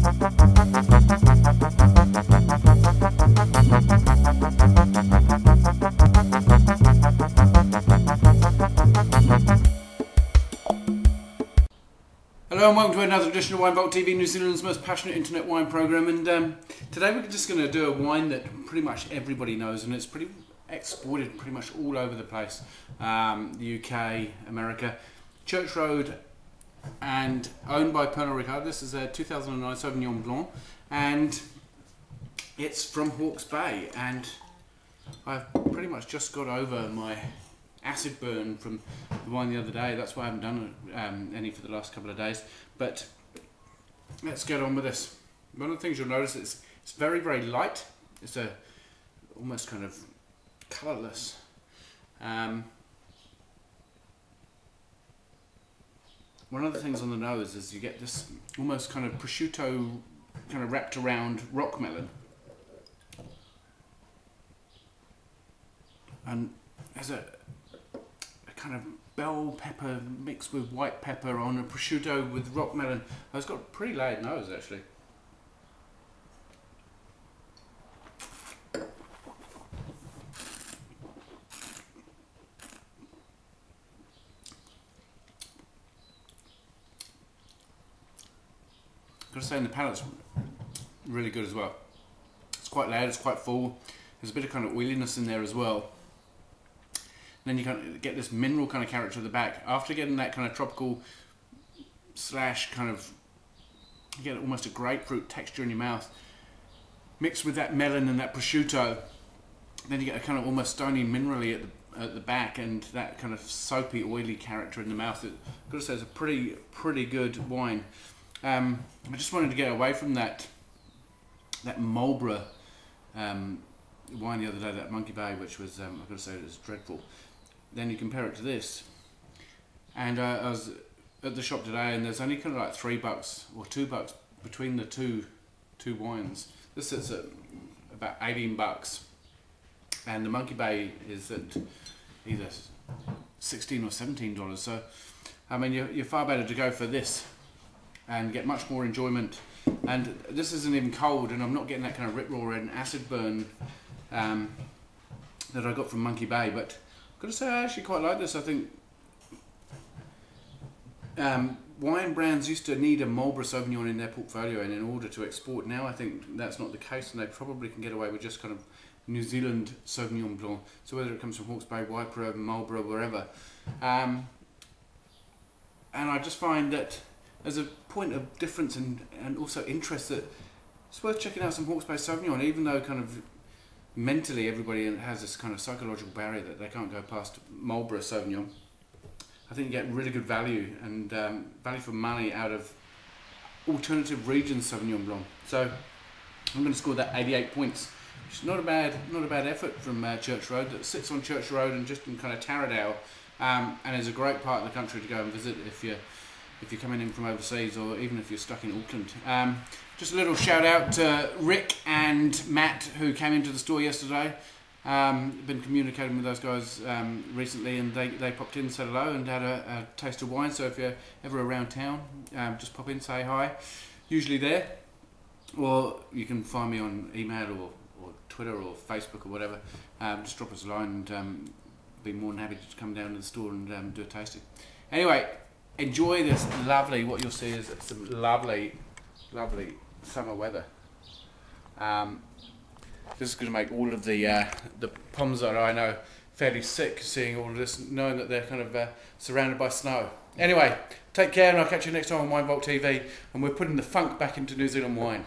Hello and welcome to another edition of Wine Vault TV, New Zealand's most passionate internet wine programme. And today we're just going to do a wine that pretty much everybody knows, and it's pretty exported pretty much all over the place. The UK, America, Church Road, and owned by Pernod Ricard. This is a 2009 Sauvignon Blanc, and it's from Hawke's Bay. And I've pretty much just got over my acid burn from the wine the other day. That's why I haven't done any for the last couple of days. But let's get on with this. One of the things you'll notice is it's very, very light. It's a almost kind of colourless. One of the things on the nose is you get this almost kind of prosciutto kind of wrapped around rock melon. And there's a kind of bell pepper mixed with white pepper on a prosciutto with rock melon. It's got a pretty layered nose actually. I've got to say, in the palate's really good as well. It's quite layered, it's quite full. There's a bit of kind of oiliness in there as well. And then you kind of get this mineral kind of character at the back. After getting that kind of tropical slash kind of, you get almost a grapefruit texture in your mouth, mixed with that melon and that prosciutto. Then you get a kind of almost stony minerally at the back, and that kind of soapy, oily character in the mouth. I've got to say, it's a pretty good wine. I just wanted to get away from that Marlborough wine the other day, that Monkey Bay, which was, I've got to say, it was dreadful. Then you compare it to this, and I was at the shop today, and there's only kind of like $3 or $2 between the two wines. This is at about $18, and the Monkey Bay is at either $16 or $17. So, I mean, you're far better to go for this and get much more enjoyment. And this isn't even cold, and I'm not getting that kind of rip-roar and acid burn that I got from Monkey Bay. But I've got to say, I actually quite like this. I think wine brands used to need a Marlborough Sauvignon in their portfolio, and in order to export. Now I think that's not the case, and they probably can get away with just kind of New Zealand Sauvignon Blanc. So whether it comes from Hawke's Bay, Waipara, Marlborough, wherever. And I just find that as a point of difference and also interest, that it's worth checking out some Hawke's Bay Sauvignon, even though kind of mentally everybody has this kind of psychological barrier that they can't go past Marlborough Sauvignon. I think you get really good value and value for money out of alternative regions Sauvignon Blanc. So I'm going to score that 88 points, which is not a bad effort from Church Road, that sits on Church Road and just in kind of Taradale, and is a great part of the country to go and visit if you're coming in from overseas, or even if you're stuck in Auckland. Just a little shout out to Rick and Matt, who came into the store yesterday. Been communicating with those guys recently, and they popped in, said hello, and had a taste of wine. So if you're ever around town, just pop in, say hi. Usually there, or you can find me on email or Twitter or Facebook or whatever. Just drop us a line, and be more than happy to come down to the store and do a tasting. Anyway, enjoy this lovely, what you'll see is some lovely summer weather. This is going to make all of the Poms that I know fairly sick, seeing all of this, knowing that they're kind of surrounded by snow. Anyway, take care, and I'll catch you next time on Wine Vault TV, and we're putting the funk back into New Zealand wine.